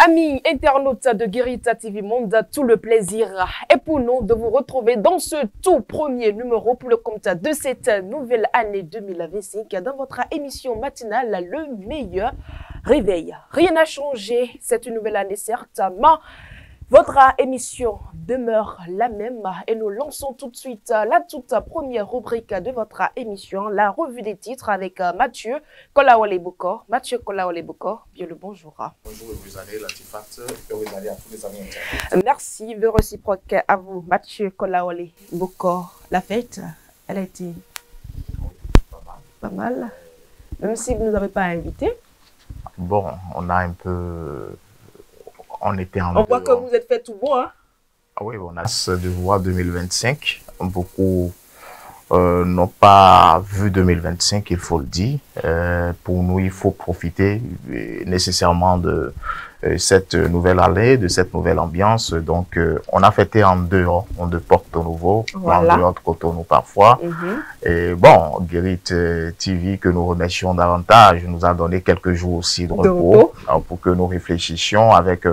Amis internautes de Guérita TV Monde, tout le plaisir est pour nous de vous retrouver dans ce tout premier numéro pour le compte de cette nouvelle année 2025 dans votre émission matinale Le Meilleur Réveil. Rien n'a changé cette nouvelle année certainement. Votre émission demeure la même et nous lançons tout de suite la toute première rubrique de votre émission, la revue des titres avec Mathieu Kolawole-Bokor. Mathieu Kolawole-Bokor, bien le bonjour. Bonjour, heureuse année, Latifat, heureuse année à tous les amis internautes. Merci, le réciproque à vous, Mathieu Kolawole-Bokor. La fête, elle a été pas mal, même si vous ne nous avez pas invités. Bon, on a un peu... On était en... On voit que vous êtes fait tout beau, hein? Ah oui, on a hâte de voir 2025. Beaucoup n'ont pas vu 2025, il faut le dire. Pour nous, il faut profiter nécessairement de cette nouvelle année, de cette nouvelle ambiance. Donc, on a fêté en dehors, on de Porto-Novo, voilà. En dehors de Cotonou parfois. Et bon, Guérit TV, que nous remercions davantage, nous a donné quelques jours aussi de repos pour que nous réfléchissions avec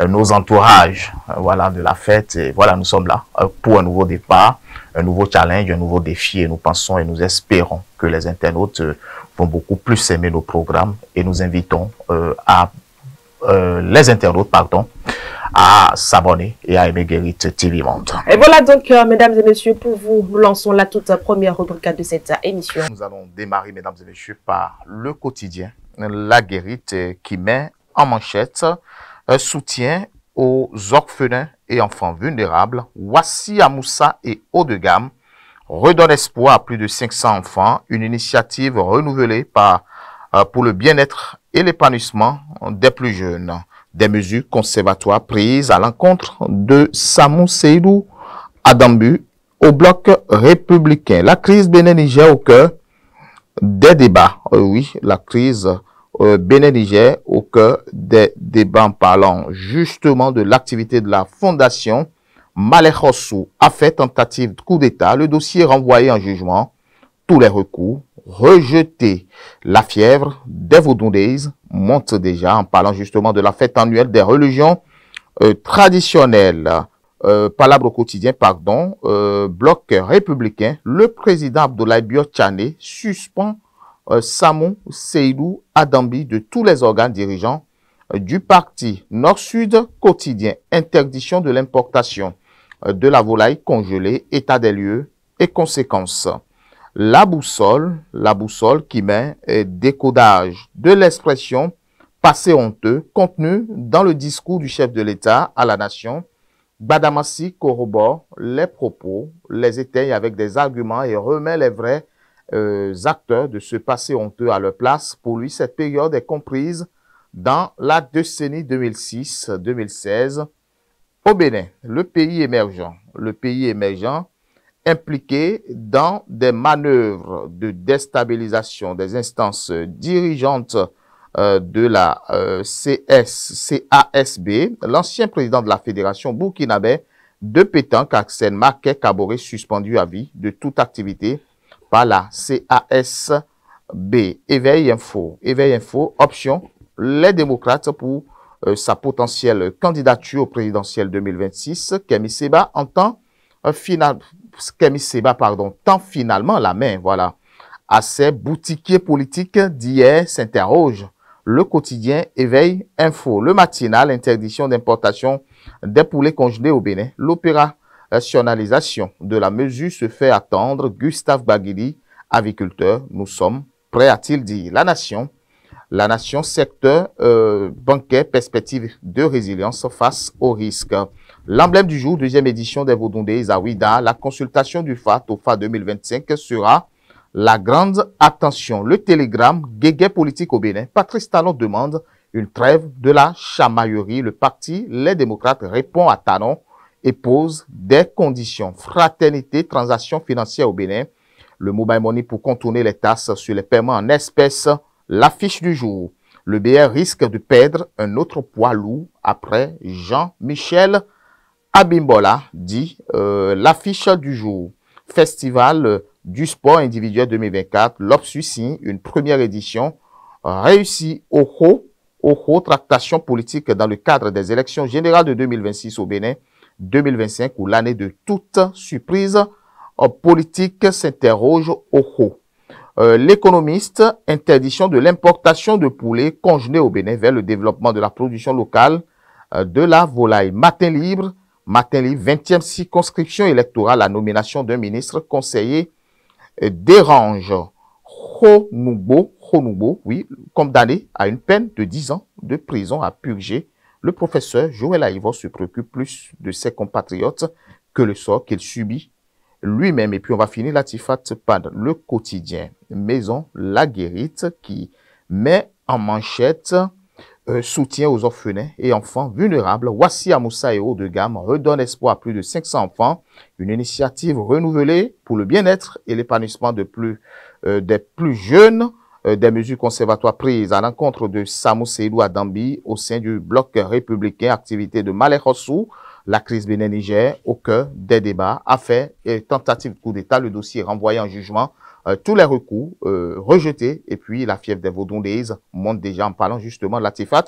nos entourages, voilà, de la fête. Et voilà, nous sommes là pour un nouveau départ, un nouveau challenge, un nouveau défi. Et nous pensons et nous espérons que les internautes vont beaucoup plus aimer nos programmes. Et nous invitons les internautes, à s'abonner et à aimer Guérit TV Monde. Et voilà donc, mesdames et messieurs, pour vous, nous lançons la toute première rubrique de cette émission. Nous allons démarrer, mesdames et messieurs, par le quotidien, la Guérit qui met en manchette soutien aux orphelins et enfants vulnérables. Wassi Amoussa et haut de gamme redonne espoir à plus de 500 enfants. Une initiative renouvelée pour le bien-être et l'épanouissement des plus jeunes. Des mesures conservatoires prises à l'encontre de Samou Seydou Adambu au bloc républicain. La crise Bénin-Niger au cœur des débats. Oui, la crise Bénin-Niger au cœur des débats en parlant justement de l'activité de la fondation Malekhossou a fait tentative de coup d'État. Le dossier renvoyé en jugement. Tous les recours rejetés. La fièvre des Vaudoundaises monte déjà en parlant justement de la fête annuelle des religions traditionnelles. Palabre au quotidien, bloc républicain. Le président Abdoulaye Biotchane suspend Samou Seydou Adambi de tous les organes dirigeants du parti. Nord-Sud quotidien. Interdiction de l'importation de la volaille congelée. État des lieux et conséquences. La boussole qui met décodage de l'expression passé honteux contenu dans le discours du chef de l'État à la nation. Badamassi corrobore les propos, les étaye avec des arguments et remet les vrais acteurs de ce passé honteux à leur place. Pour lui, cette période est comprise dans la décennie 2006-2016 au Bénin, le pays émergent impliqué dans des manœuvres de déstabilisation des instances dirigeantes de la CASB, l'ancien président de la Fédération burkinabé de pétanque, Axel Maké Kaboré, suspendu à vie de toute activité par la CASB. Éveil Info, option, les démocrates pour sa potentielle candidature au présidentiel 2026. Kémy Séba tend finalement la main, voilà, à ces boutiquiers politiques d'hier s'interroge. Le quotidien Éveil Info, le matinal, interdiction d'importation des poulets congelés au Bénin. L'opérationnalisation de la mesure se fait attendre. Gustave Baguili, aviculteur, nous sommes prêts, a-t-il dit. La Nation, secteur bancaire, perspective de résilience face au risque. L'emblème du jour, deuxième édition des Vaudoundaises à Ouida. La consultation du FAT au FAT 2025 sera la grande attention. Le télégramme, guéguet politique au Bénin. Patrice Talon demande une trêve de la chamaillerie. Le parti Les Démocrates répond à Talon et pose des conditions. Fraternité, transaction financière au Bénin. Le mobile money pour contourner les tasses sur les paiements en espèces. L'affiche du jour. Le BR risque de perdre un autre poids lourd après Jean-Michel Abimbola, dit l'affiche du jour. Festival du sport individuel 2024. L'Obsus signe une première édition réussie au haut aux tractations politiques dans le cadre des élections générales de 2026 au Bénin, 2025 ou l'année de toute surprise politique s'interroge au haut. L'économiste, interdiction de l'importation de poulet congelé au Bénin vers le développement de la production locale de la volaille. Matin libre, 20e circonscription électorale, la nomination d'un ministre conseiller dérange. Khonoubo, oui, condamné à une peine de 10 ans de prison à purger. Le professeur Joël Aïvo se préoccupe plus de ses compatriotes que le sort qu'il subit lui-même. Et puis on va finir la Tifat par le quotidien Maison La Guérite qui met en manchette soutien aux orphelins et enfants vulnérables. Wassi Amoussa et haut de gamme redonne espoir à plus de 500 enfants. Une initiative renouvelée pour le bien-être et l'épanouissement des plus jeunes. Des mesures conservatoires prises à l'encontre de Samou Seydou à Dambi au sein du bloc républicain, activité de Malek Hossou, la crise Bénin-Niger au cœur des débats, affaires et tentative de coup d'État, le dossier renvoyé en jugement, tous les recours rejetés, et puis la fièvre des Vaudondaises monte déjà en parlant justement de la Tifat,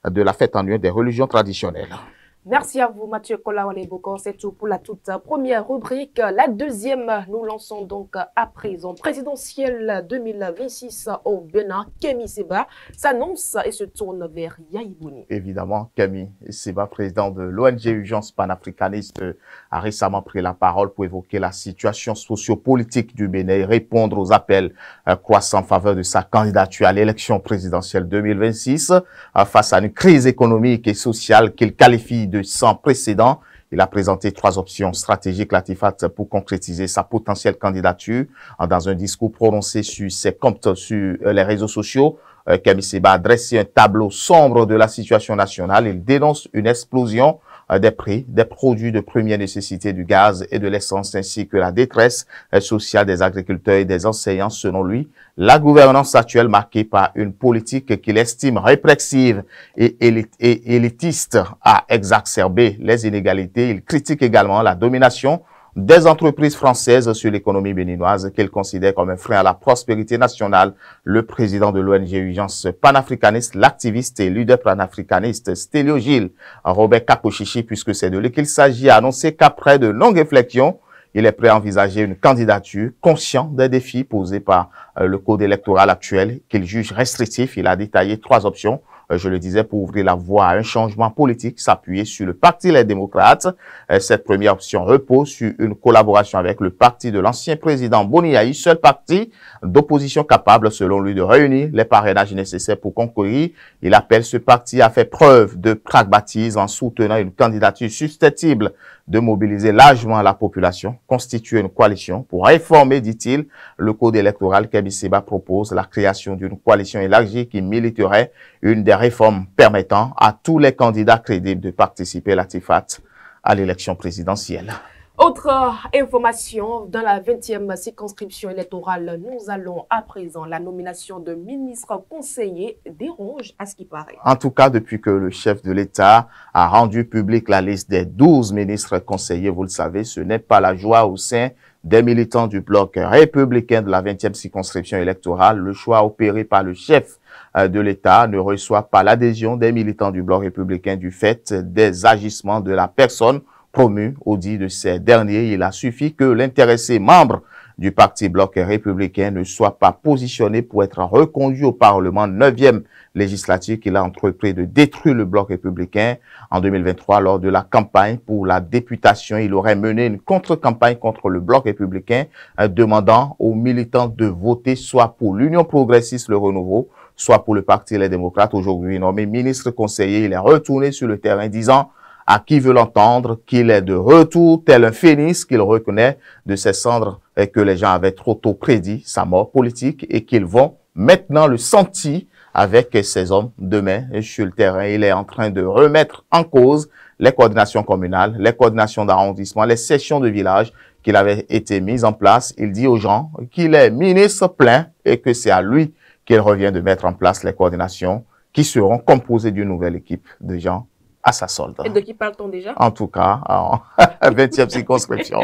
de la fête annuelle des religions traditionnelles. Merci à vous, Mathieu Kolawale-Bokor. C'est tout pour la toute première rubrique. La deuxième, nous lançons donc à présent. Présidentielle 2026 au Bénin, Kémi Séba s'annonce et se tourne vers Yaïbouni. Évidemment, Kémi Séba, président de l'ONG Urgence panafricaniste, a récemment pris la parole pour évoquer la situation sociopolitique du Bénin et répondre aux appels croissants en faveur de sa candidature à l'élection présidentielle 2026 face à une crise économique et sociale qu'il qualifie de sans précédent. Il a présenté 3 options stratégiques, Latifat, pour concrétiser sa potentielle candidature. Dans un discours prononcé sur ses comptes sur les réseaux sociaux, Kémi Séba a dressé un tableau sombre de la situation nationale. Il dénonce une explosion des prix, des produits de première nécessité, du gaz et de l'essence, ainsi que la détresse sociale des agriculteurs et des enseignants. Selon lui, la gouvernance actuelle marquée par une politique qu'il estime répressive et élitiste a exacerbé les inégalités. Il critique également la domination des entreprises françaises sur l'économie béninoise qu'il considère comme un frein à la prospérité nationale. Le président de l'ONG Urgence panafricaniste, l'activiste et leader panafricaniste Stélio Gilles Robert Kapochichi, puisque c'est de lui qu'il s'agit, a annoncé qu'après de longues réflexions, il est prêt à envisager une candidature, conscient des défis posés par le code électoral actuel qu'il juge restrictif. Il a détaillé 3 options. Je le disais, pour ouvrir la voie à un changement politique, s'appuyer sur le Parti Les Démocrates. Cette première option repose sur une collaboration avec le parti de l'ancien président Boniaï, seul parti d'opposition capable, selon lui, de réunir les parrainages nécessaires pour concourir. Il appelle ce parti à faire preuve de pragmatisme en soutenant une candidature susceptible de mobiliser largement la population, constituer une coalition pour réformer, dit-il, le code électoral. Kémi Séba propose la création d'une coalition élargie qui militerait une des réformes permettant à tous les candidats crédibles de participer à la Tifat à l'élection présidentielle. Autre information, dans la 20e circonscription électorale, nous allons à présent la nomination de ministres conseillers dérange à ce qui paraît. En tout cas, depuis que le chef de l'État a rendu public la liste des 12 ministres conseillers, vous le savez, ce n'est pas la joie au sein des militants du bloc républicain de la 20e circonscription électorale. Le choix opéré par le chef de l'État ne reçoit pas l'adhésion des militants du bloc républicain du fait des agissements de la personne promu au dit de ces derniers. Il a suffi que l'intéressé membre du parti bloc républicain ne soit pas positionné pour être reconduit au Parlement 9e législature qu'il a entrepris de détruire le bloc républicain. En 2023, lors de la campagne pour la députation, il aurait mené une contre-campagne contre le bloc républicain, demandant aux militants de voter soit pour l'Union progressiste, le Renouveau, soit pour le Parti Les Démocrates. Aujourd'hui nommé ministre conseiller, il est retourné sur le terrain disant à qui veut l'entendre qu'il est de retour tel un phénix, qu'il reconnaît de ses cendres et que les gens avaient trop tôt prédit sa mort politique et qu'ils vont maintenant le sentir avec ces hommes demain sur le terrain. Il est en train de remettre en cause les coordinations communales, les coordinations d'arrondissement, les sessions de village qu'il avait été mises en place. Il dit aux gens qu'il est ministre plein et que c'est à lui qu'il revient de mettre en place les coordinations qui seront composées d'une nouvelle équipe de gens à sa solde. Et de qui parle-t-on déjà? En tout cas, en 20e circonscription.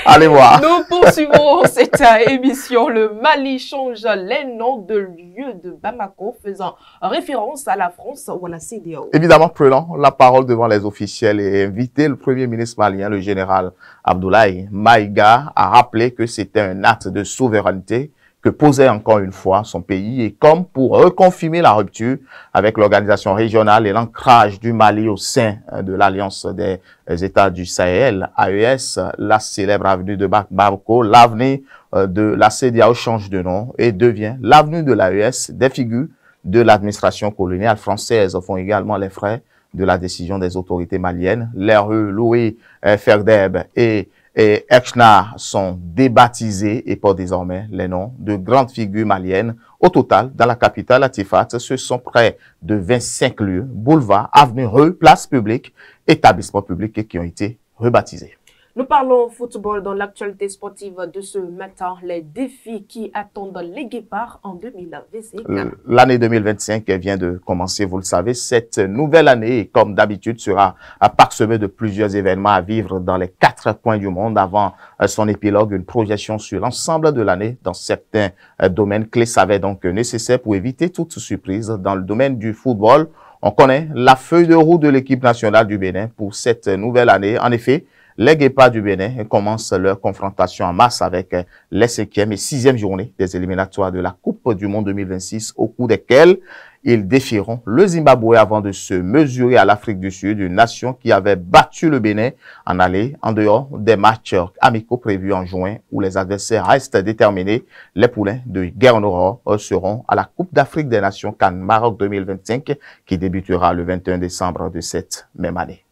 Allez voir. Nous poursuivons cette émission. Le Mali change les noms de lieux de Bamako, faisant référence à la France ou à la CEDEAO. Évidemment, prenons la parole devant les officiels et inviter le Premier ministre malien, le général Abdoulaye Maïga, à rappeler que c'était un acte de souveraineté que posait encore une fois son pays, et comme pour reconfirmer la rupture avec l'organisation régionale et l'ancrage du Mali au sein de l'Alliance des États du Sahel, AES, la célèbre avenue de Bamako, l'avenue de la CEDEAO change de nom et devient l'avenue de l'AES. Des figures de l'administration coloniale française font également les frais de la décision des autorités maliennes. Les rues Louis Ferdeb et Echna sont débaptisés et portent désormais les noms de grandes figures maliennes. Au total, dans la capitale, Atifat, ce sont près de 25 lieux, boulevards, avenues, rues, places publiques, établissements publics qui ont été rebaptisés. Nous parlons football dans l'actualité sportive de ce matin, les défis qui attendent les Guépards en 2025. L'année 2025 vient de commencer, vous le savez. Cette nouvelle année, comme d'habitude, sera parsemée de plusieurs événements à vivre dans les 4 coins du monde. Avant son épilogue, une projection sur l'ensemble de l'année dans certains domaines clés s'avère donc nécessaire pour éviter toute surprise. Dans le domaine du football, on connaît la feuille de route de l'équipe nationale du Bénin pour cette nouvelle année. En effet, les Guépards du Bénin commencent leur confrontation en mars avec les 5e et 6e journées des éliminatoires de la Coupe du Monde 2026, au cours desquelles ils défieront le Zimbabwe avant de se mesurer à l'Afrique du Sud, une nation qui avait battu le Bénin en aller en dehors des matchs amicaux prévus en juin où les adversaires restent déterminés. Les poulains de Guerre-Nord seront à la Coupe d'Afrique des Nations CAN Maroc 2025 qui débutera le 21 décembre de cette même année.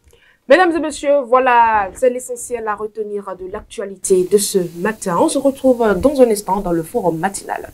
Mesdames et messieurs, voilà, c'est l'essentiel à retenir de l'actualité de ce matin. On se retrouve dans un instant dans le forum matinal.